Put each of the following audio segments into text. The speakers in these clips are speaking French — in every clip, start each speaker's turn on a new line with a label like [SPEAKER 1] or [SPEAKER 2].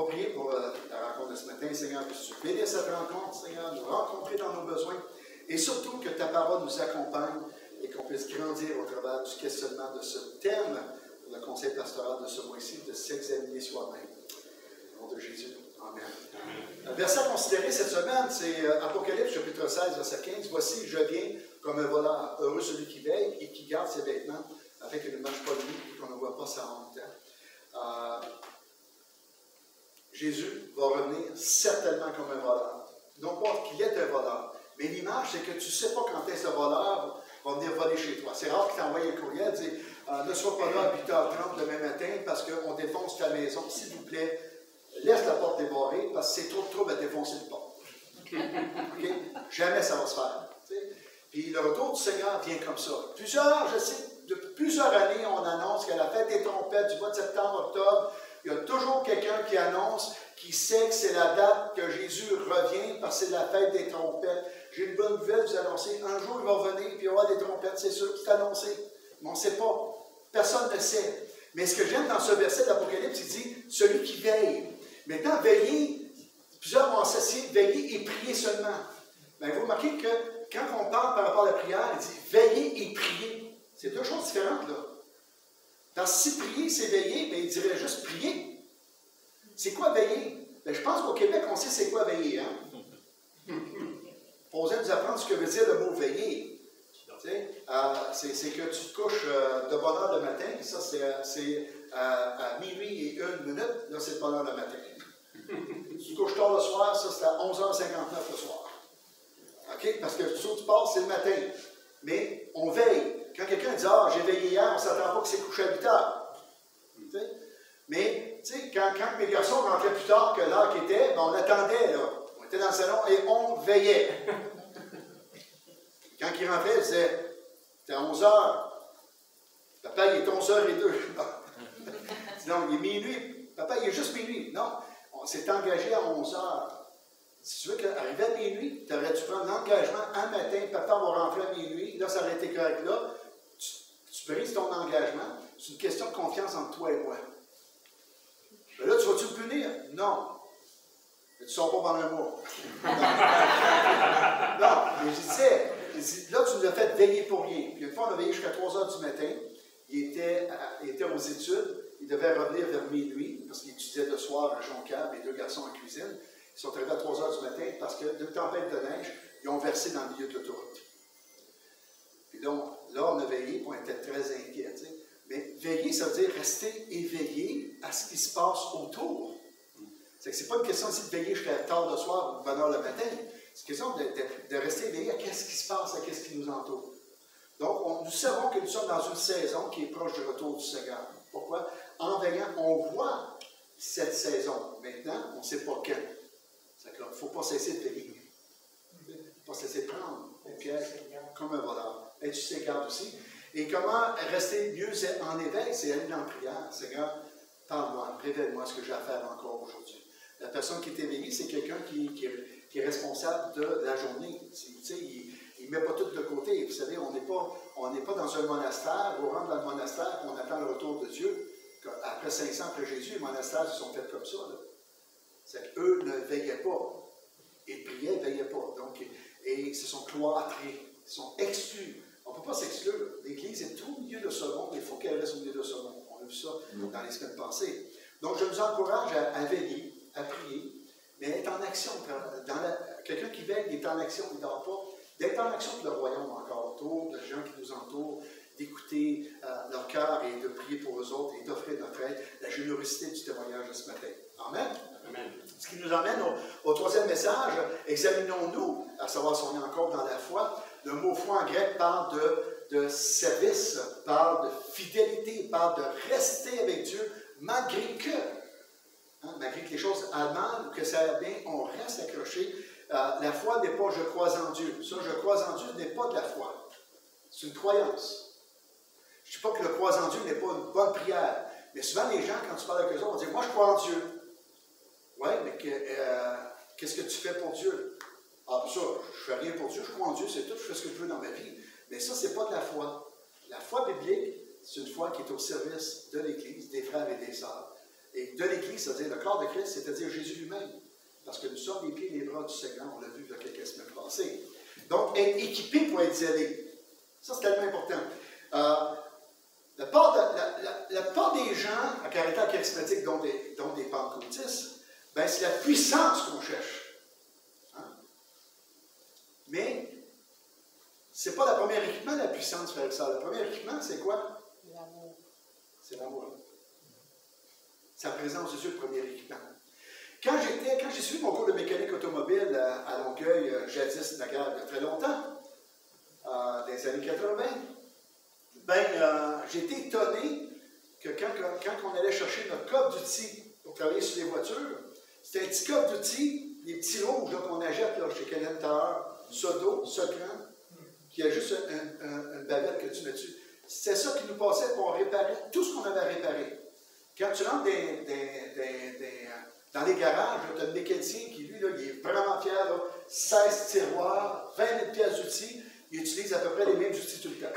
[SPEAKER 1] prier pour la rencontre de ce matin, Seigneur, que tu bénisses cette rencontre, Seigneur, nous rencontrer dans nos besoins, et surtout que ta parole nous accompagne et qu'on puisse grandir au travers du questionnement de ce thème pour le conseil pastoral de ce mois-ci, de s'examiner soi-même. Au nom de Jésus. Amen. Le verset à considérer cette semaine, c'est Apocalypse chapitre 16, verset 15. « Voici, je viens comme un voleur, heureux celui qui veille et qui garde ses vêtements, afin qu'il ne mange pas de nuit et qu'on ne voit pas sa honte. » Jésus va revenir certainement comme un voleur. Non pas qu'il est un voleur, mais l'image, c'est que tu ne sais pas quand est-ce le voleur va venir voler chez toi. C'est rare qu'il t'envoie un courriel et dit ne sois pas là à 8h30 demain matin parce qu'on défonce ta maison. S'il vous plaît, laisse la porte débarrée parce que c'est trop de trouble à défoncer le porte. Okay? Jamais ça va se faire. T'sais? Puis le retour du Seigneur vient comme ça. Depuis plusieurs années, on annonce qu'à la fête des trompettes du mois de septembre, octobre, il y a toujours quelqu'un qui annonce, qui sait que c'est la date que Jésus revient parce que c'est la fête des trompettes. J'ai une bonne nouvelle, vous annoncez, un jour il va revenir, puis il y aura des trompettes, c'est sûr, c'est annoncé. Mais on ne sait pas. Personne ne sait. Mais ce que j'aime dans ce verset de l'Apocalypse, il dit, celui qui veille. Maintenant, veiller, plusieurs vont associer, veiller et prier seulement. Mais vous remarquez que quand on parle par rapport à la prière, il dit veiller et prier. C'est deux choses différentes, là. Parce que si prier, c'est veiller, bien, il dirait juste prier. C'est quoi veiller? Bien, je pense qu'au Québec, on sait c'est quoi veiller. Hein? Posez nous apprendre ce que veut dire le mot veiller. C'est que tu te couches de bonne heure le matin, ça c'est à minuit et 1 minute, là c'est de bonne heure le matin. Tu te couches tard le soir, ça c'est à 11h59 le soir. OK? Parce que tout tu passes, c'est le matin. Mais on veille. Quand quelqu'un dit « Ah, j'ai veillé hier », on ne s'attend pas que c'est couché à 8 heures. Mais, tu sais, quand mes garçons rentraient plus tard que l'heure qui était, ben, on attendait, là. On était dans le salon et on veillait. Quand ils rentraient, ils disaient « C'était à 11 heures. Papa, il est 11h02. » Non, il est minuit. Papa, il est juste minuit. Non, on s'est engagé à 11 heures. Si tu veux qu'arriver à minuit, tu aurais dû prendre l'engagement un matin, papa va rentrer à minuit, là, ça aurait été correct là. Tu brises ton engagement. C'est une question de confiance entre toi et moi. Mais là, tu vas-tu me punir? Non. Mais tu ne sors pas pendant un mois. Non, mais je disais, là, tu nous as fait veiller pour rien. Puis une fois, on a veillé jusqu'à 3 heures du matin. Il était aux études. Il devait revenir vers minuit, parce qu'il étudiait le soir à Jonquière, mes deux garçons en cuisine. Ils sont arrivés à 3 heures du matin parce que d'une tempête de neige, ils ont versé dans le milieu de l'autoroute. Puis donc, là, on a veillé, puis on était très inquiets. T'sais. Mais veiller, ça veut dire rester éveillé à ce qui se passe autour. C'est que ce n'est pas une question aussi de veiller jusqu'à tard le soir ou bonne heure le matin. C'est une question de rester éveillé à ce qui se passe, à ce qui nous entoure. Donc, nous savons que nous sommes dans une saison qui est proche du retour du Seigneur. Pourquoi? En veillant, on voit cette saison. Maintenant, on ne sait pas quand. Il ne faut pas cesser de veiller. Il ne faut pas cesser de prendre au piège comme un voleur. Et tu sais, garde aussi. Et comment rester mieux en éveil, c'est aller dans la prière. Seigneur, parle-moi, révèle-moi ce que j'ai à faire encore aujourd'hui. La personne qui est éveillée, c'est quelqu'un qui est responsable de la journée. Il ne met pas tout de côté. Vous savez, on n'est pas dans un monastère, on rentre dans le monastère, on attend le retour de Dieu. Après 500 après Jésus, les monastères se sont faits comme ça. C'est qu'eux ne veillaient pas. Ils priaient, ils ne veillaient pas. Donc, et ils se sont cloîtrés. Ils sont exclus. On ne peut pas s'exclure. L'Église est tout au milieu de ce monde. Il faut qu'elle reste au milieu de ce monde. On a vu ça dans les semaines passées. Donc, je vous encourage à veiller, à prier, mais être en action. Quelqu'un qui veille, il est en action, il ne dort pas. D'être en action pour le royaume encore autour, de gens qui nous entourent, d'écouter leur cœur et de prier pour eux autres et d'offrir notre aide, la générosité du témoignage de ce matin. Amen. Amen. Ce qui nous emmène au troisième message, examinons-nous, à savoir si on est encore dans la foi. Le mot foi en grec parle de service, parle de fidélité, parle de rester avec Dieu malgré que. Malgré que les choses aillent mal ou que ça aille bien, on reste accroché. La foi n'est pas « je crois en Dieu ». Ça, « je crois en Dieu » n'est pas de la foi. C'est une croyance. Je ne dis pas que le « crois en Dieu » n'est pas une bonne prière. Mais souvent, les gens, quand tu parles avec eux autres, vont dire « moi, je crois en Dieu ». Oui, mais qu'est-ce que tu fais pour Dieu? Ah, ça, je ne fais rien pour Dieu, je crois en Dieu, c'est tout, je fais ce que je veux dans ma vie. Mais ça, ce n'est pas de la foi. La foi biblique, c'est une foi qui est au service de l'Église, des frères et des sœurs. Et de l'Église, c'est-à-dire le corps de Christ, c'est-à-dire Jésus lui-même. Parce que nous sommes les pieds et les bras du Seigneur, on l'a vu il y a quelques semaines passées. Donc, être équipé pour être zélé. Ça, c'est tellement important. La part des gens à caractère charismatique, dont des pentecôtistes, ben, c'est la puissance qu'on cherche. Hein? Mais, ce n'est pas le premier équipement, la puissance, frère et sœurs. Le premier équipement, c'est quoi?
[SPEAKER 2] L'amour.
[SPEAKER 1] C'est l'amour. C'est la présence de Dieu, le premier équipement. Quand j'ai suivi mon cours de mécanique automobile à Longueuil, jadis, naguère, il y a très longtemps, dans les années 80, j'ai été étonné que quand on allait chercher notre coffre d'outils pour travailler sur les voitures, c'était un petit coffre d'outils, les petits rouges qu'on achète là, chez Canadian Tower, Sodo, Socran, qui a juste une bavette que tu mets dessus. C'était ça qui nous passait pour réparer tout ce qu'on avait à réparer. Quand tu rentres dans les garages, tu as le mécanicien qui, lui, là, il est vraiment fier, là, 16 tiroirs, 20 000 pièces d'outils, il utilise à peu près les mêmes outils tout le temps.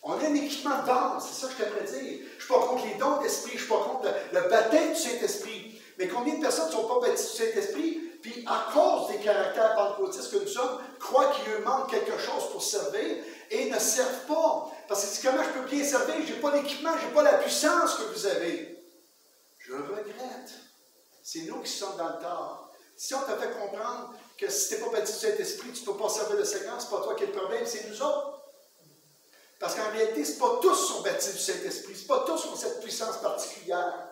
[SPEAKER 1] On a un équipement de base, c'est ça que je t'aimerais dire. Je ne suis pas contre les dons d'esprit, je ne suis pas contre le baptême du Saint-Esprit. Mais combien de personnes ne sont pas baptisées du Saint-Esprit, puis à cause des caractères pentecôtistes que nous sommes, croient qu'il leur manque quelque chose pour servir et ne servent pas. Parce que comment je peux bien servir? Je n'ai pas l'équipement, je n'ai pas la puissance que vous avez. Je regrette. C'est nous qui sommes dans le tort. Si on t'a fait comprendre que si tu n'es pas baptisé du Saint-Esprit, tu ne peux pas servir le Seigneur, ce n'est pas toi qui es le problème, c'est nous autres. Parce qu'en réalité, ce n'est pas tous qui sont baptisés du Saint-Esprit, ce n'est pas tous qui ont cette puissance particulière.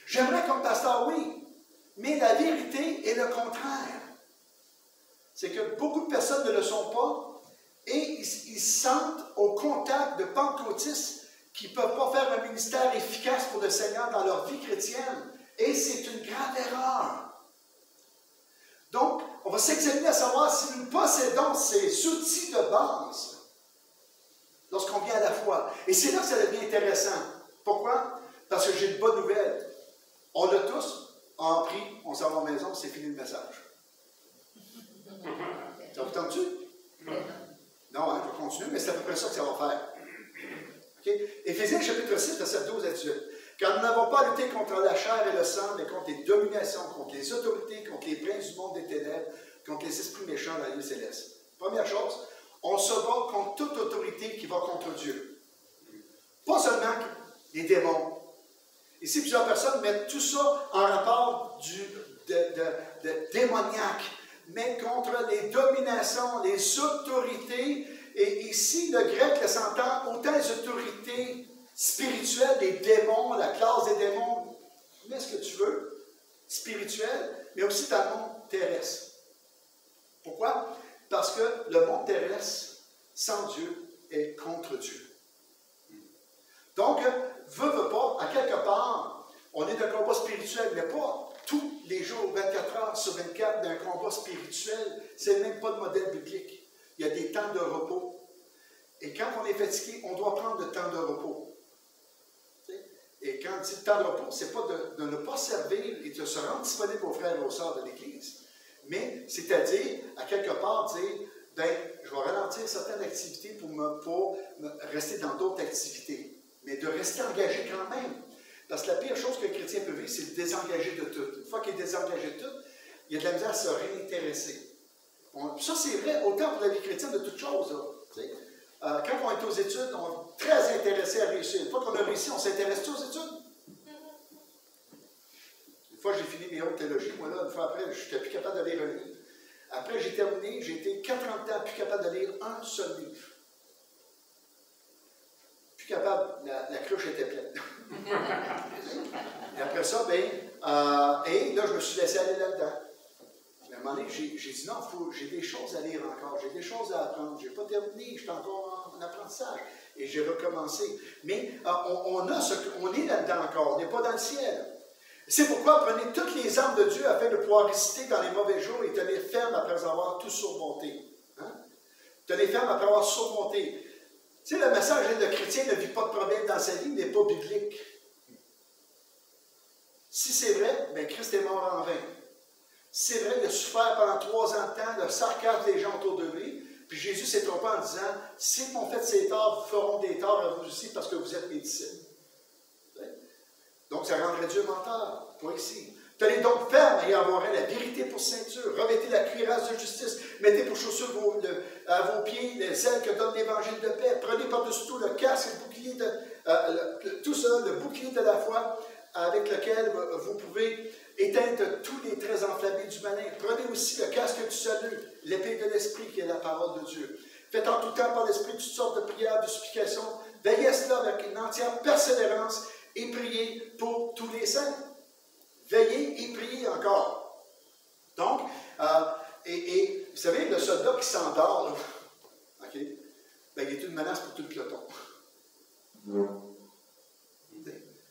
[SPEAKER 1] J'aimerais comme pasteur, oui, mais la vérité est le contraire. C'est que beaucoup de personnes ne le sont pas et ils se sentent au contact de pentecôtistes qui ne peuvent pas faire un ministère efficace pour le Seigneur dans leur vie chrétienne. Et c'est une grave erreur. Donc, on va s'examiner à savoir si nous possédons ces outils de base lorsqu'on vient à la foi. Et c'est là que ça devient intéressant. Pourquoi? Parce que j'ai une bonne nouvelle. On l'a tous, on prie, on s'en va à la maison, c'est fini le message. Ça vous tente-tu? Non, hein, je vais continuer, mais c'est à peu près ça que ça va faire. Okay? Éphésiens chapitre 6, verset 12 à 18. Car nous n'avons pas à lutter contre la chair et le sang, mais contre les dominations, contre les autorités, contre les princes du monde des ténèbres, contre les esprits méchants dans la vie céleste. Première chose, on se bat contre toute autorité qui va contre Dieu. Pas seulement les démons. Ici, plusieurs personnes mettent tout ça en rapport de démoniaque, mais contre les dominations, les autorités. Et ici, le grec s'entend autant les autorités spirituelles, les démons, la classe des démons, mets ce que tu veux, spirituel, mais aussi dans le monde terrestre. Pourquoi? Parce que le monde terrestre, sans Dieu, est contre Dieu. Donc, veut pas, à quelque part, on est d'un combat spirituel, mais pas tous les jours, 24 heures sur 24, d'un combat spirituel. C'est même pas le modèle biblique. Il y a des temps de repos. Et quand on est fatigué, on doit prendre le temps de repos. Et quand on dit temps de repos, ce n'est pas de ne pas servir et de se rendre disponible aux frères et aux sœurs de l'Église, mais c'est-à-dire, à quelque part, dire, ben, je vais ralentir certaines activités pour rester dans d'autres activités, mais de rester engagé quand même. Parce que la pire chose qu'un chrétien peut vivre, c'est de désengager de tout. Une fois qu'il est désengagé de tout, il y a de la misère à se réintéresser. Ça, c'est vrai autant pour la vie chrétienne de toutes choses. Là, quand on est aux études, on est très intéressé à réussir. Une fois qu'on a réussi, on s'intéresse aux études. Une fois, j'ai fini mes hautes théologies. Moi, là, une fois après, je n'étais plus capable de lire un livre. Après, j'ai terminé, j'ai été 40 ans plus capable de lire un seul livre. Plus capable, la cruche était pleine. Et après ça, et là, je me suis laissé aller là-dedans. À un moment donné, j'ai dit non, j'ai des choses à lire encore, j'ai des choses à apprendre, je n'ai pas terminé, je suis encore en apprentissage. Et j'ai recommencé. Mais on est là-dedans encore, on n'est pas dans le ciel. C'est pourquoi prenez toutes les armes de Dieu afin de pouvoir résister dans les mauvais jours et tenir ferme après avoir tout surmonté. Hein? Tenir ferme après avoir surmonté. Tu sais, le message est le chrétien ne vit pas de problème dans sa vie, n'est pas biblique. Si c'est vrai, bien Christ est mort en vain. C'est vrai, il a souffert pendant 3 ans de temps, le sarcasme des gens autour de lui, puis Jésus s'est trompé en disant, si m'ont fait ces torts, vous feront des torts à vous aussi parce que vous êtes mes disciples. Donc, ça rendrait Dieu menteur. Pas ici. Tenez donc ferme et arborez la vérité pour ceinture. Revêtez la cuirasse de justice. Mettez pour chaussures à vos pieds les ailes que donne l'évangile de paix. Prenez par-dessus tout le casque et le bouclier tout ça, le bouclier de la foi avec lequel vous pouvez éteindre tous les traits enflammés du malin. Prenez aussi le casque du salut, l'épée de l'esprit qui est la parole de Dieu. Faites en tout temps par l'esprit toutes sortes de prières, de supplications. Veillez à cela avec une entière persévérance et priez pour tous les saints. Veillez et priez encore. Donc, vous savez, le soldat qui s'endort, okay, ben, il est une menace pour tout le peloton.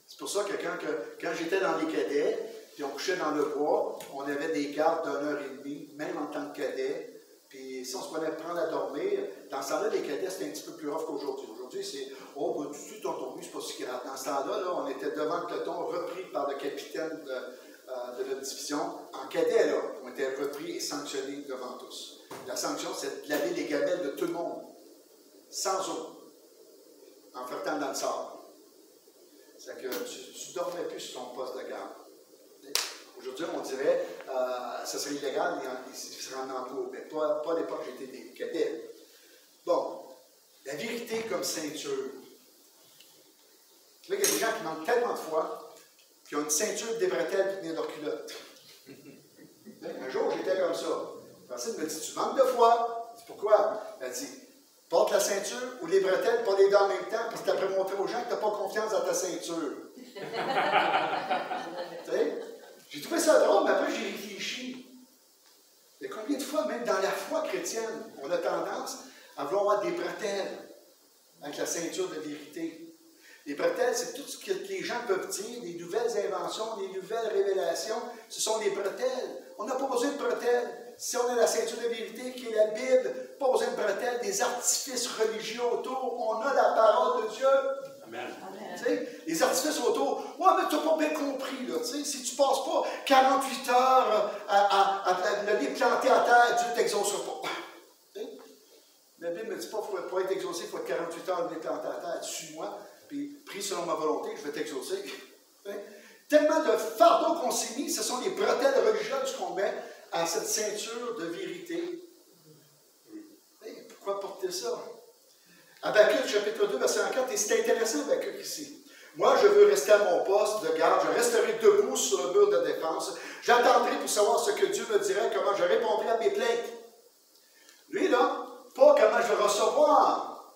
[SPEAKER 1] C'est pour ça que quand j'étais dans les cadets, puis on couchait dans le bois, on avait des gardes d'1h30, même en tant que cadet. Puis si on se prenait prendre à dormir, dans ce temps-là, les cadets, c'était un petit peu plus rough qu'aujourd'hui. Aujourd'hui, c'est « Oh, ben, tout est endormi, c'est pas si grave ». Dans ce temps-là, là, on était devant le peloton, repris par le capitaine de notre division. En cadet, là, on était repris et sanctionnés devant tous. La sanction, c'est de laver les gamelles de tout le monde, sans eau, en flottant dans le sable. C'est que tu ne dormais plus sur ton poste de garde. Aujourd'hui, on dirait que ça serait illégal, il serait en emploi. Mais pas à l'époque, j'étais des cadets. Bon, la vérité comme ceinture. Tu vois qu'il y a des gens qui manquent tellement de foi, qui ont une ceinture des bretelles qui tenait leur culotte. Un jour, j'étais comme ça. Francine me dit, tu manques de foi. Je dis, pourquoi? Elle dit, porte la ceinture ou les bretelles, pas les deux en même temps, parce que tu as montrer aux gens que tu n'as pas confiance dans ta ceinture. Tu sais? J'ai trouvé ça drôle, mais après j'ai réfléchi. Il y a combien de fois, même dans la foi chrétienne, on a tendance à vouloir avoir des bretelles avec la ceinture de vérité. Les bretelles, c'est tout ce que les gens peuvent dire, les nouvelles inventions, les nouvelles révélations, ce sont les bretelles. On n'a pas besoin de bretelles. Si on a la ceinture de vérité qui est la Bible, pas besoin de bretelles, des artifices religieux autour, on a la parole de Dieu. Amen. Les artifices autour, ouais, mais tu n'as pas bien compris, là, si tu ne passes pas 48 heures à le nez planté à terre, Dieu ne t'exaucera pas. La Bible ne me dit pas qu'il faut être exaucé, il faut être 48 heures le nez planté à terre, suis-moi, puis prie selon ma volonté, je vais t'exaucer. Tellement de fardeaux qu'on s'est mis, ce sont les bretelles religieuses qu'on met à cette ceinture de vérité. Pourquoi porter ça? Habakkuk, chapitre 2, verset 4, et c'est intéressant, Habakkuk, ici. Moi, je veux rester à mon poste de garde, je resterai debout sur le mur de défense. J'attendrai pour savoir ce que Dieu me dirait, comment je répondrai à mes plaintes. Lui, là, pas comment je vais recevoir,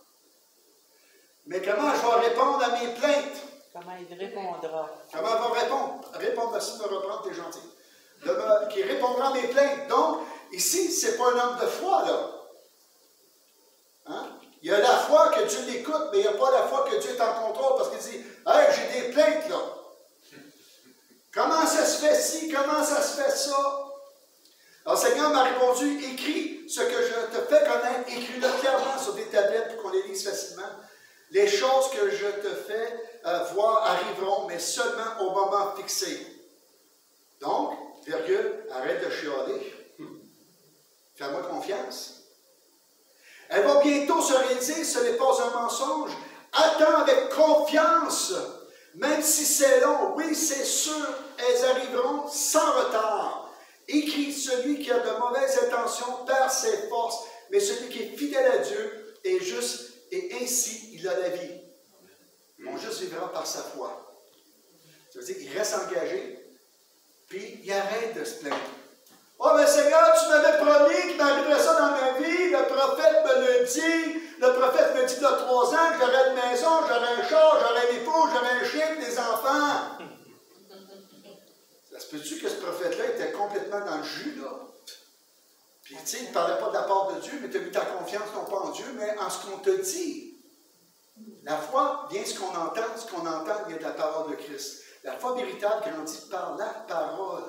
[SPEAKER 1] mais comment je vais répondre à mes plaintes.
[SPEAKER 2] Comment il répondra.
[SPEAKER 1] Comment il va répondre? Répondre, merci de me reprendre, t'es gentil. Qui répondra à mes plaintes. Donc, ici, ce n'est pas un homme de foi, là. Hein? Il y a la foi que Dieu l'écoute, mais il n'y a pas la foi que Dieu est en contrôle, parce qu'il dit, « Hey, j'ai des plaintes, là. Comment ça se fait ci? Comment ça se fait ça? » Alors, le Seigneur m'a répondu, « Écris ce que je te fais connaître, écris-le clairement sur des tablettes pour qu'on les lise facilement. Les choses que je te fais voir arriveront, mais seulement au moment fixé. » Donc, virgule, arrête de chialer. Fais-moi confiance. Elle va bientôt se réaliser, ce n'est pas un mensonge. Attends avec confiance, même si c'est long. Oui, c'est sûr, elles arriveront sans retard. Écrit, celui qui a de mauvaises intentions perd ses forces, mais celui qui est fidèle à Dieu est juste, et ainsi il a la vie. Mon juste vivra par sa foi. Ça veut dire qu'il reste engagé, puis il arrête de se plaindre. Oh, mais Seigneur, tu m'avais promis qu'il m'arriverait ça dans ma vie. Le prophète me le dit. Le prophète me dit il y a 3 ans que j'aurais une maison, j'aurais un char, j'aurais une épouse, j'aurais un chien et des enfants. Ça se peut-tu que ce prophète-là était complètement dans le jus, là? Puis, tu sais, il ne parlait pas de la part de Dieu, mais tu as mis ta confiance non pas en Dieu, mais en ce qu'on te dit. La foi vient de ce qu'on entend vient de la parole de Christ. La foi véritable grandit par la parole.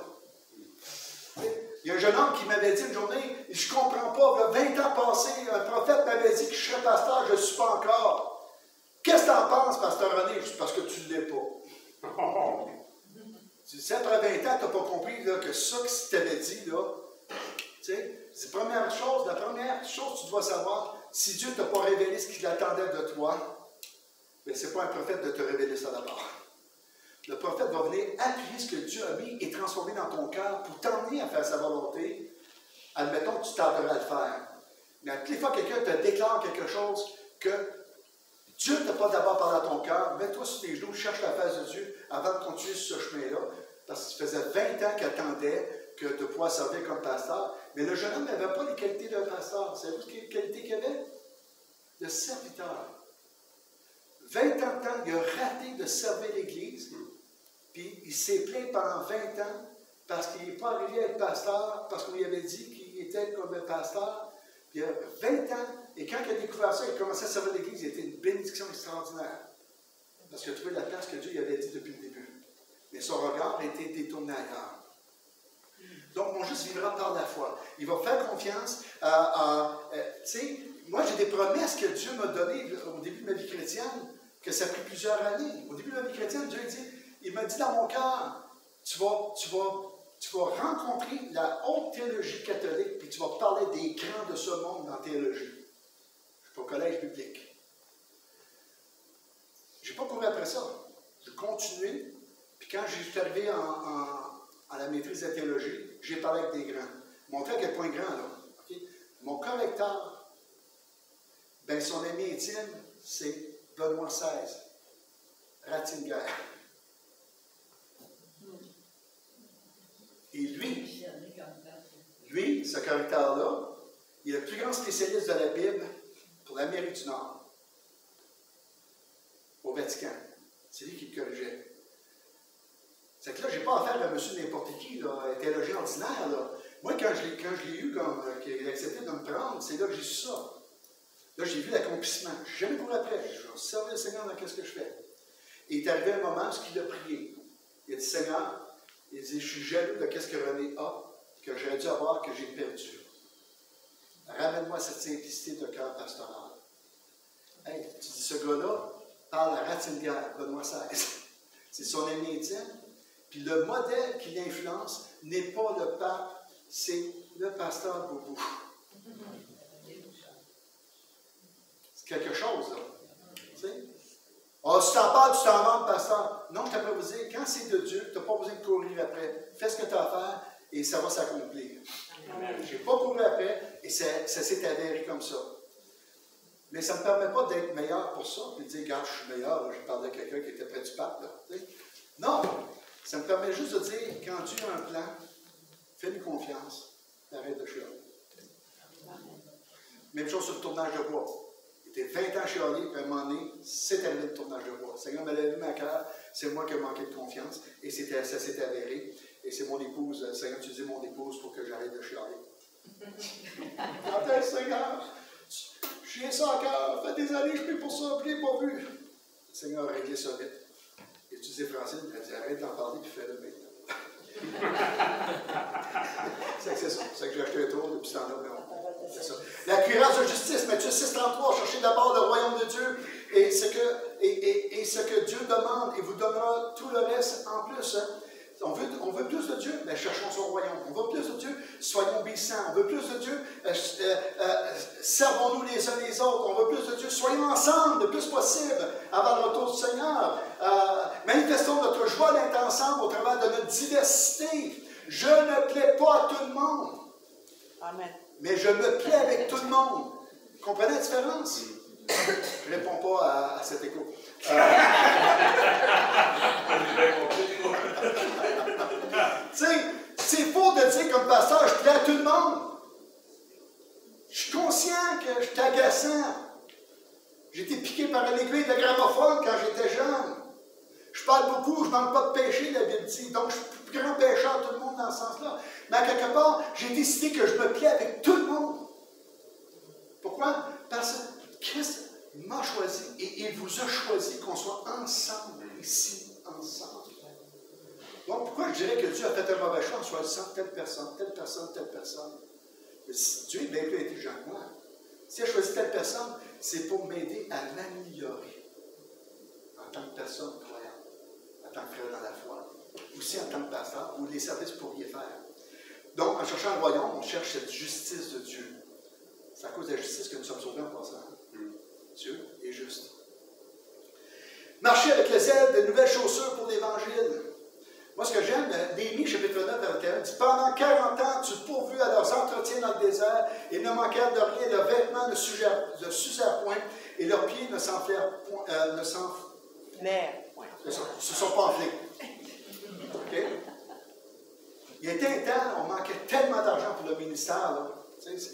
[SPEAKER 1] Il y a un jeune homme qui m'avait dit une journée, je ne comprends pas, il y a 20 ans passés, un prophète m'avait dit que je serais pasteur, je ne suis pas encore. Qu'est-ce que tu en penses, pasteur René? Je dis, parce que tu ne l'es pas. Tu sais, après 20 ans, tu n'as pas compris là, que ça que tu t'avais dit, là, tu sais, c'est la première chose que tu dois savoir, si Dieu ne t'a pas révélé ce qu'il attendait de toi, bien, ce n'est pas un prophète de te révéler ça d'abord. le prophète va venir appuyer ce que Dieu a mis et transformer dans ton cœur pour t'emmener à faire sa volonté. Admettons que tu tarderas à le faire. Mais à toutes les fois que quelqu'un te déclare quelque chose que Dieu ne t'a pas d'abord parlé à ton cœur, mets-toi sur tes genoux, cherche la face de Dieu avant de continuer sur ce chemin-là. Parce que ça faisait 20 ans qu'il attendait de pouvoir servir comme pasteur. Mais le jeune homme n'avait pas les qualités d'un pasteur. Savez-vous quelles qualités qu'il avait? De serviteur. 20 ans de temps, il a raté de servir l'Église. Puis il s'est plaint pendant 20 ans parce qu'il n'est pas arrivé à être pasteur, parce qu'on lui avait dit qu'il était comme un pasteur. Puis il a 20 ans, et quand il a découvert ça, il a commencé à servir l'Église, il a été une bénédiction extraordinaire. Parce qu'il a trouvé la place que Dieu lui avait dit depuis le début. Mais son regard a été détourné ailleurs. Donc, mon juste vivra par la foi. Il va faire confiance tu sais, moi, j'ai des promesses que Dieu m'a données au début de ma vie chrétienne, que ça a pris plusieurs années. Au début de ma vie chrétienne, Dieu il m'a dit dans mon cœur, tu vas rencontrer la haute théologie catholique, puis tu vas parler des grands de ce monde dans la théologie. Je suis au collège biblique. Je n'ai pas couru après ça. J'ai continué, puis quand je suis arrivé à la maîtrise de la théologie, j'ai parlé avec des grands. Montrer à quel point grand, là. Okay? Mon correcteur, ben son ami intime, c'est Benoît XVI, Ratzinger. Et lui, ce correcteur-là, il est le plus grand spécialiste de la Bible pour l'Amérique du Nord, au Vatican. C'est lui qui le corrigeait. C'est que là, je n'ai pas affaire à monsieur n'importe qui, là, un théologien ordinaire. Là. Moi, quand je l'ai eu, qu'il a accepté de me prendre, c'est là que j'ai su ça. Là, j'ai vu l'accomplissement. Je n'ai jamais couru après. Je vais servir le Seigneur dans ce que je fais. Et il est arrivé un moment où il a prié. Il a dit, Seigneur, il dit, je suis jaloux de ce que René a, que j'aurais dû avoir, que j'ai perdu. Ramène-moi cette simplicité de cœur pastoral. Hey, tu dis, ce gars-là parle à Ratzinger, Benoît XVI. C'est son ami intime. Puis le modèle qui l'influence n'est pas le pape, c'est le pasteur Boubou. C'est quelque chose, là. Tu sais? Oh, si tu t'en parles, tu t'en vantes, pasteur. Non, je t'ai pas besoin. Quand c'est de Dieu, tu n'as pas besoin de courir après. Fais ce que tu as à faire et ça va s'accomplir. Je n'ai pas couru après et ça s'est avéré comme ça. Mais ça ne me permet pas d'être meilleur pour ça, puis de dire, gars, je suis meilleur, là, je parlais à quelqu'un qui était près du pape. Là, tu sais. Non, ça me permet juste de dire, quand Dieu a un plan, fais-lui confiance, arrête de chialer. Même chose sur le tournage de bois. Il était 20 ans chialé, puis à un moment donné, c'est arrivé le tournage de bois. Le Seigneur m'a lavé ma cœur, c'est moi qui ai manqué de confiance, et ça s'est avéré. Et c'est mon épouse, le Seigneur a utilisé mon épouse pour que j'arrête de chialer. Quand est-ce, Seigneur? J'ai ça à cœur, ça fait des années que je prie pour ça, je ne l'ai pas vu. Le Seigneur a réglé ça vite. Il a utilisé Francine, il a dit arrête d'en parler, puis fais-le maintenant. C'est ça. C'est que j'ai acheté un tour depuis ce temps-là, mais c'est ça. La cuirasse de justice, Matthieu 6,33, cherchez d'abord le royaume de Dieu et ce que Dieu demande, et vous donnera tout le reste en plus. Hein. On veut plus de Dieu, mais cherchons son royaume. On veut plus de Dieu, soyons obéissants. On veut plus de Dieu, servons-nous les uns les autres. On veut plus de Dieu, soyons ensemble le plus possible avant le retour du Seigneur. Manifestons notre joie d'être ensemble au travers de notre diversité. Je ne plais pas à tout le monde. Amen. Mais je me plais avec tout le monde. Vous comprenez la différence? Je ne réponds pas à cet écho. Tu sais, c'est faux de dire comme pasteur, je plais à tout le monde. Je suis conscient que je suis agaçant. J'ai été piqué par un aiguille de gramophone quand j'étais jeune. Je parle beaucoup, je ne manque pas de péché, la Bible dit. Donc, je suis le plus grand pécheur de tout le monde dans ce sens-là. Mais à quelque part, j'ai décidé que je me plais avec tout le monde. Pourquoi? Parce que Christ m'a choisi et il vous a choisi qu'on soit ensemble ici, ensemble. Donc, pourquoi je dirais que Dieu a fait un mauvais choix en choisissant telle personne, telle personne, telle personne? Dieu est bien plus intelligent que moi. S'il a choisi telle personne, c'est pour m'aider à m'améliorer en tant que personne croyante, en tant que frère dans la foi, aussi en tant que pasteur, ou les services pour y faire. Donc, en cherchant le royaume, on cherche cette justice de Dieu. C'est à cause de la justice que nous sommes sauvés en passant. Dieu est juste. Marcher avec le zèle de nouvelles chaussures pour l'Évangile. Moi, ce que j'aime, Néhémie, chapitre 9, verset 41, dit « Pendant 40 ans, tu pourvus à leurs entretiens dans le désert, et ne manquèrent de rien, leurs vêtements ne s'usèrent point, et leurs pieds ne s'enflèrent point, se sont pas enflés. » Okay? Il était un temps, on manquait tellement d'argent pour le ministère. Là. Tu sais,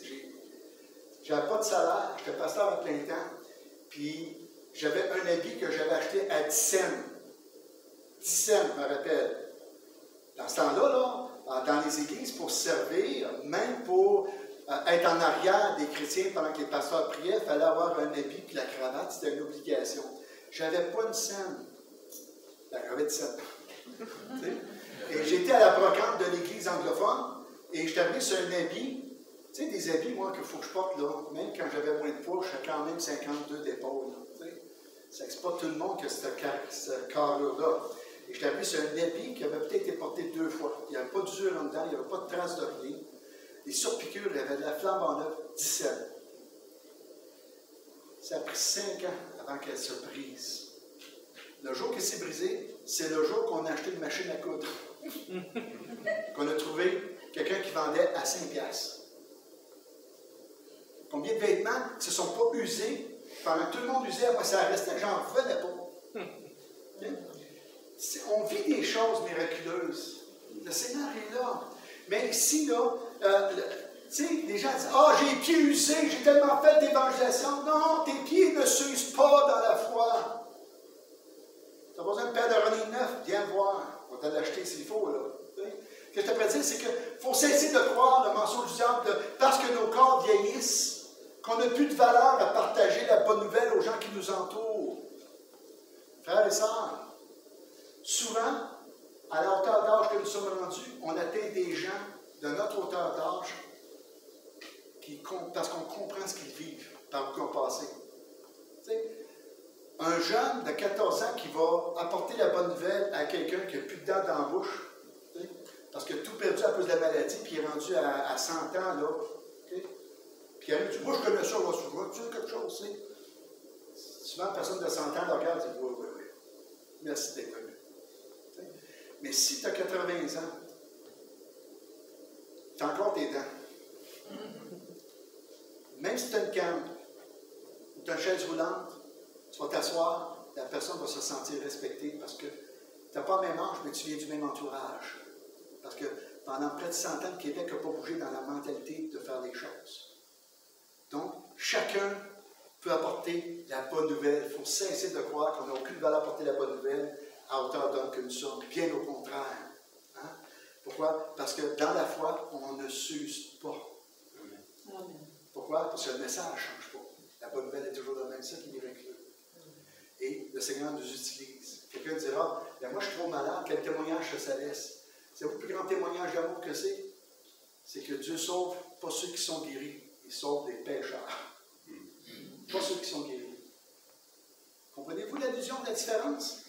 [SPEAKER 1] j'avais pas de salaire, j'étais pasteur à plein temps, puis j'avais un habit que j'avais acheté à 10 cents. 10 cents, je me rappelle. Dans ce temps-là, dans les églises, pour servir, même pour être en arrière des chrétiens pendant que les pasteurs priaient, il fallait avoir un habit et la cravate, c'était une obligation. Je n'avais pas une scène. J'avais 17 ans. Et j'étais à la brocante de l'église anglophone et je suis arrivé sur un habit. Tu sais, des habits, moi, qu'il faut que je porte, là, même quand j'avais moins de poids, je suis quand même 52 d'épaules. C'est pas tout le monde qui a ce carrure-là. Et je suis arrivé sur un habit qui avait peut-être été porté 2 fois. Il n'y avait pas d'usure en dedans, il n'y avait pas de traces de rien. Les surpiqûres, il y avait de la flamme en œuvre, 17. Ça a pris 5 ans avant qu'elle se brise. Le jour qu'elle s'est brisée, c'est le jour qu'on a acheté une machine à coudre. Qu'on a trouvé quelqu'un qui vendait à 5 $. Combien de vêtements qui ne se sont pas usés, pendant que tout le monde usait, moi ça restait, j'en revenais pas. Okay? On vit des choses miraculeuses. Le Seigneur est là. Mais ici, là, tu sais, les gens disent « Ah, j'ai les pieds usés, j'ai tellement fait d'évangélisation. » Non, tes pieds ne s'usent pas dans la foi. Tu n'as pas besoin de paire de running neuf, viens voir. On va te l'acheter s'il faut, là. Ce que je te peux dire, c'est qu'il faut cesser de croire le mensonge du diable parce que nos corps vieillissent, qu'on n'a plus de valeur à partager la bonne nouvelle aux gens qui nous entourent. Frères et sœurs, souvent, à la hauteur d'âge que nous sommes rendus, on atteint des gens de notre hauteur d'âge parce qu'on comprend ce qu'ils vivent par où ils ont passé. Tu sais, un jeune de 14 ans qui va apporter la bonne nouvelle à quelqu'un qui n'a plus de dents dans la bouche, tu sais, parce que tout perdu à cause de la maladie, puis il est rendu à 100 ans, là. Okay? Puis il arrive, dit, moi je connais ça, tu as quelque chose, tu sais. Souvent, une personne de 100 ans le regarde et dit, oui, merci d'être venu. Mais si tu as 80 ans, tu as encore tes dents. Même si tu as une canne ou tu as une chaise roulante, tu vas t'asseoir, la personne va se sentir respectée parce que tu n'as pas le même âge, mais tu viens du même entourage. Parce que pendant près de 100 ans, le Québec n'a pas bougé dans la mentalité de faire les choses. Donc, chacun peut apporter la bonne nouvelle. Il faut cesser de croire qu'on n'a aucune valeur à apporter la bonne nouvelle à hauteur d'homme que nous sommes. Bien au contraire. Hein? Pourquoi? Parce que dans la foi, on ne s'use pas. Amen. Pourquoi? Parce que le message ne change pas. La bonne nouvelle est toujours la même, ça qui est miraculeux. Et le Seigneur nous utilise. Quelqu'un dira, ben moi je suis trop malade, quel témoignage que ça laisse? C'est le plus grand témoignage d'amour que c'est? C'est que Dieu sauve pas ceux qui sont guéris, il sauve les pécheurs. Pas ceux qui sont guéris. Comprenez-vous l'allusion de la différence?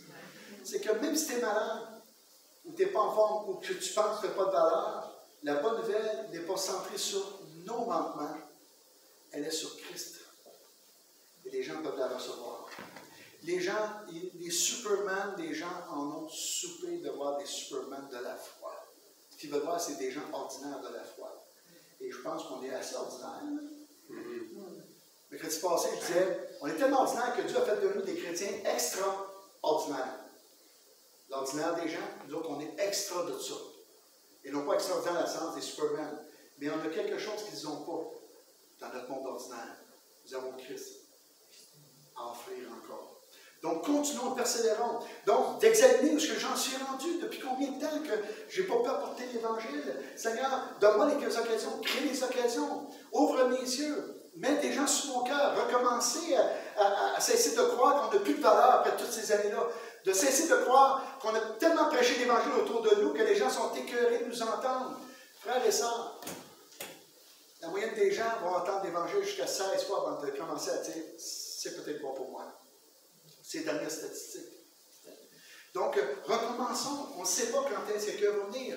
[SPEAKER 1] C'est que même si tu es malade, ou tu n'es pas en forme, ou que tu penses que tu n'as pas de valeur, la bonne nouvelle n'est pas centrée sur nos manquements, elle est sur Christ. Et les gens peuvent la recevoir. Les gens, les Superman, des gens en ont soupé de voir des Superman de la foi. Ce qu'ils veulent voir, c'est des gens ordinaires de la foi. Et je pense qu'on est assez ordinaires. Mercredi passé, je disais, on est tellement ordinaires que Dieu a fait de nous des chrétiens extraordinaires. L'ordinaire des gens, nous autres, on est extra de ça. Et non pas extraordinaire dans le sens des Superman. Mais on a quelque chose qu'ils n'ont pas dans notre monde ordinaire. Nous avons Christ à offrir encore. Donc, continuons, persévérons. Donc, d'examiner où j'en suis rendu, depuis combien de temps que je n'ai pas pu apporter l'Évangile. Seigneur, donne-moi les occasions, crée les occasions, ouvre mes yeux, mets des gens sur mon cœur, recommencer à cesser de croire qu'on n'a plus de valeur après toutes ces années-là, de cesser de croire qu'on a tellement prêché l'Évangile autour de nous que les gens sont écœurés de nous entendre. Frères et sœurs, la moyenne des gens vont entendre l'Évangile jusqu'à 16 fois avant de commencer à dire « c'est peut-être pas pour moi ». C'est les dernières statistiques. Donc, recommençons. On ne sait pas quand est-ce que va venir.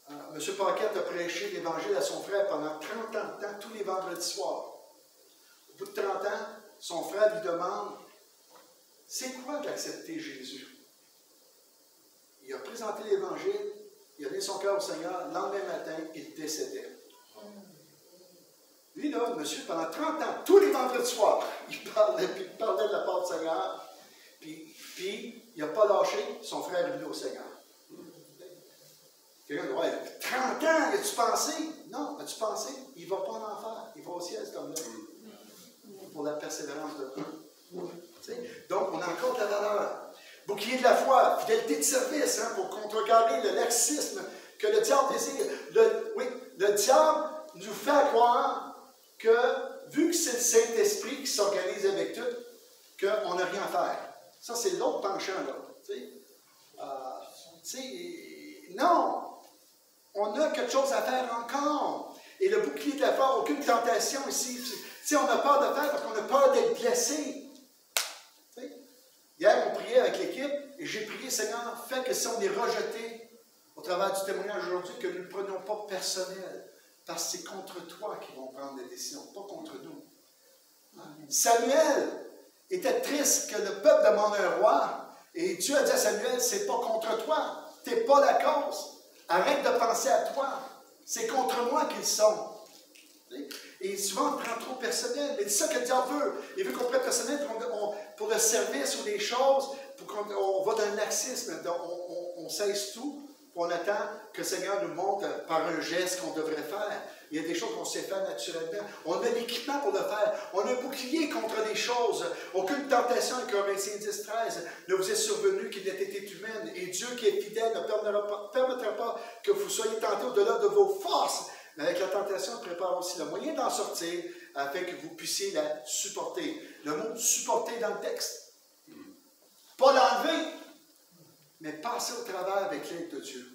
[SPEAKER 1] M. Paquette a prêché l'Évangile à son frère pendant 30 ans de temps, tous les vendredis soirs. Au bout de 30 ans, son frère lui demande C'est quoi d'accepter Jésus? Il a présenté l'Évangile, il a donné son cœur au Seigneur, le lendemain matin, il décédait. Lui, là, le monsieur, pendant 30 ans, tous les vendredis soirs, il parlait de la part du Seigneur, puis il n'a pas lâché, son frère est venu au Seigneur. Quelqu'un dit, ouais, 30 ans, as-tu pensé? Non, as-tu pensé? Il ne va pas en enfer, il va au ciel, cet homme-là. Pour la persévérance de Dieu. Donc, on a encore de la valeur. Bouclier de la foi, fidélité de service, hein, pour contrecarrer le laxisme que le diable désire. Le diable nous fait croire que, vu que c'est le Saint-Esprit qui s'organise avec tout, qu'on n'a rien à faire. Ça, c'est l'autre penchant, là. Non! On a quelque chose à faire encore. Et le bouclier de la foi, aucune tentation ici. On a peur de faire parce qu'on a peur d'être blessé. Hier, on priait avec l'équipe et j'ai prié, Seigneur, fais que si on est rejeté au travers du témoignage aujourd'hui, que nous ne le prenions pas personnel. Parce que c'est contre toi qu'ils vont prendre des décisions, pas contre nous. Samuel était triste que le peuple demande un roi. Et Dieu a dit à Samuel, c'est pas contre toi. Tu n'es pas la cause. Arrête de penser à toi. C'est contre moi qu'ils sont. Et souvent, on prend trop personnel. Mais c'est ça que le diable veut. Il veut qu'on prenne personnel pour le service ou des choses, pour qu'on va dans le laxisme. On cesse tout, puis on attend que le Seigneur nous montre par un geste qu'on devrait faire. Il y a des choses qu'on sait faire naturellement. On a l'équipement pour le faire. On a un bouclier contre les choses. Aucune tentation, avec Corinthiens 10-13, ne vous est survenue qui n'ait été humaine. Et Dieu qui est fidèle ne permettra pas que vous soyez tentés au-delà de vos forces. Mais avec la tentation, on prépare aussi le moyen d'en sortir afin que vous puissiez la supporter. Le mot supporter dans le texte. Pas l'enlever, mais passer au travers avec l'aide de Dieu.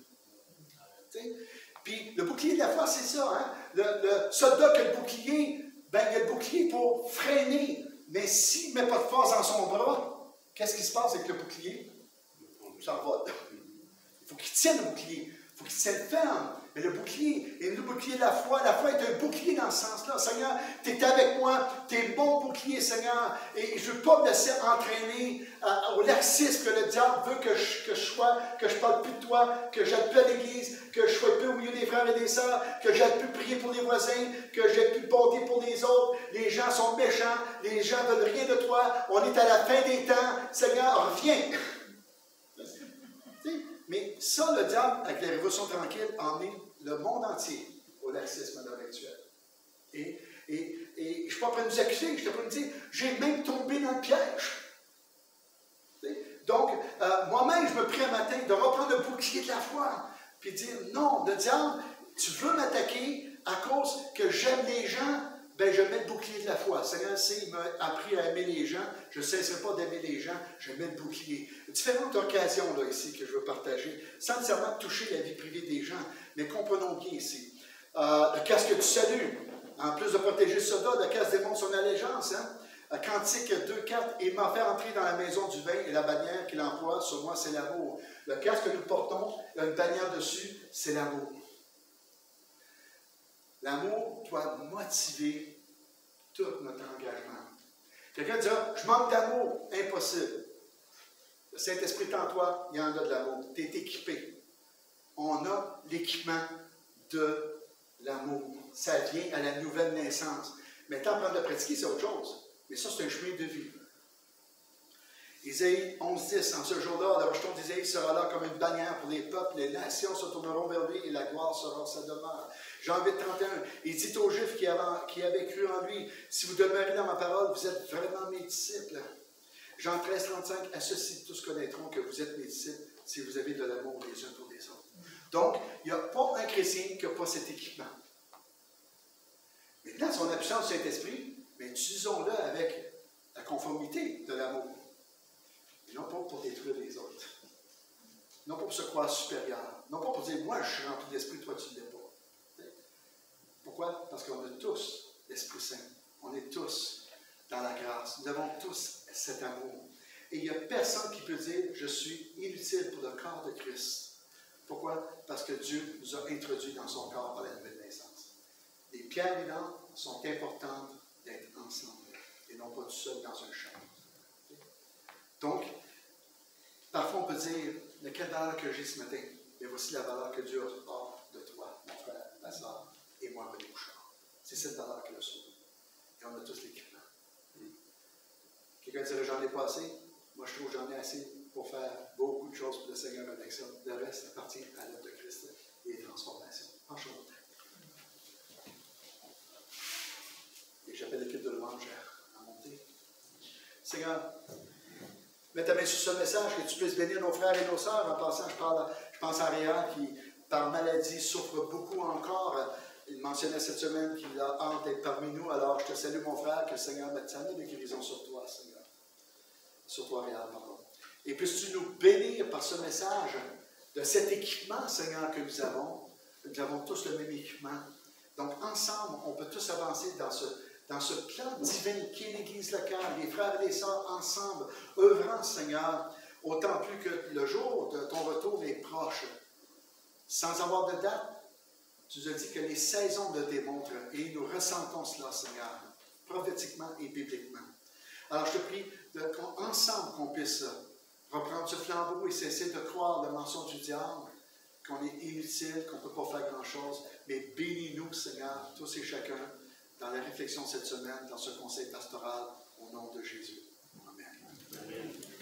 [SPEAKER 1] Puis le bouclier de la foi, c'est ça. Hein? Le soldat qui a le bouclier, ben, il a le bouclier pour freiner. Mais s'il ne met pas de force dans son bras, qu'est-ce qui se passe avec le bouclier? Ça vole. Il faut qu'il tienne le bouclier. Il faut qu'il tienne ferme. Mais le bouclier, et le bouclier de la foi est un bouclier dans ce sens-là. Seigneur, tu es avec moi, tu es mon bouclier, Seigneur. Et je ne veux pas me laisser entraîner au laxisme que le diable veut que je sois, que je ne parle plus de toi, que j'aille plus à l'église, que je sois plus au milieu des frères et des sœurs, que j'aille plus prier pour les voisins, que j'aille plus de bonté pour les autres. Les gens sont méchants, les gens ne veulent rien de toi. On est à la fin des temps. Seigneur, reviens. Mais ça, le diable, avec la révolution tranquille, emmène le monde entier au laxisme à l'heure actuelle. Et je ne suis pas prêt de nous accuser, je ne suis pas prêt de dire, j'ai même tombé dans le piège. Donc, moi-même, je me prie un matin de reprendre le bouclier de la foi, puis dire, non, le diable, tu veux m'attaquer à cause que j'aime les gens, ben je mets le bouclier de la foi. Seigneur, s'il m'a appris à aimer les gens, je ne cesserai pas d'aimer les gens, je mets le bouclier. Différentes occasions là, ici que je veux partager, sans nécessairement toucher la vie privée des gens, mais comprenons bien ici. Le casque du salut, en plus de protéger le soldat, le casque démontre son allégeance. Hein? Cantique 2,4, il m'a fait entrer dans la maison du vin et la bannière qu'il emploie sur moi, c'est l'amour. Le casque que nous portons, il y a une bannière dessus, c'est l'amour. L'amour doit motiver tout notre engagement. Quelqu'un dira, je manque d'amour. Impossible. Le Saint-Esprit est en toi, il y en a de l'amour. Tu es équipé. On a l'équipement de l'amour. Ça vient à la nouvelle naissance. Maintenant, prendre de pratiquer, c'est autre chose. Mais ça, c'est un chemin de vie. Isaïe 11:10, en ce jour-là, le rejeton d'Isaïe sera là comme une bannière pour les peuples, les nations se tourneront vers lui et la gloire sera sa demeure. Jean 8:31, il dit aux Juifs qui avaient cru en lui, si vous demeurez dans ma parole, vous êtes vraiment mes disciples. Jean 13:35, à ceci tous connaîtront que vous êtes mes disciples si vous avez de l'amour les uns pour les autres. Donc, il n'y a pas un chrétien qui n'a pas cet équipement. Maintenant, si on a puissance du Saint-Esprit, mais utilisons-le avec la conformité de l'amour. Et non pas pour détruire les autres. Non pas pour se croire supérieur. Non pas pour dire, moi, je suis rempli d'esprit, toi, tu ne l'es pas. Pourquoi? Parce qu'on a tous l'Esprit Saint. On est tous dans la grâce. Nous avons tous cet amour. Et il n'y a personne qui peut dire, je suis inutile pour le corps de Christ. Pourquoi? Parce que Dieu nous a introduits dans son corps par la nouvelle naissance. Les pierres vivantes sont importantes d'être ensemble et non pas tout seul dans un champ. Donc, parfois on peut dire, mais quelle valeur que j'ai ce matin? Mais voici la valeur que Dieu a de toi, mon frère, ma soeur, et moi, René Bouchard. C'est cette valeur qu'il a sur nous. Et on a tous l'équipement. Quelqu'un dirait, j'en ai pas assez. Moi, je trouve que j'en ai assez pour faire beaucoup de choses pour le Seigneur avec ça. Le reste appartient à l'œuvre de Christ et des transformations. Franchement. Et j'appelle l'équipe de louange à monter. Seigneur, mets ta main sur ce message, que tu puisses bénir nos frères et nos sœurs. En passant, je pense à Réa qui, par maladie, souffre beaucoup encore. Il mentionnait cette semaine qu'il a hâte d'être parmi nous. Alors, je te salue, mon frère, que le Seigneur mette sa main de guérison sur toi, Seigneur. Sur toi, Réa, pardon. Et puisses-tu nous bénir par ce message de cet équipement, Seigneur, que nous avons. Nous avons tous le même équipement. Donc, ensemble, on peut tous avancer dans ce plan divin qui est l'Église locale, les frères et les sœurs ensemble, œuvrant, Seigneur, autant plus que le jour de ton retour est proche. Sans avoir de date, tu nous as dit que les saisons le démontrent et nous ressentons cela, Seigneur, prophétiquement et bibliquement. Alors, je te prie ensemble qu'on puisse reprendre ce flambeau et cesser de croire le mensonge du diable, qu'on est inutile, qu'on ne peut pas faire grand-chose, mais bénis-nous, Seigneur, tous et chacun, dans la réflexion cette semaine, dans ce conseil pastoral, au nom de Jésus. Amen. Amen.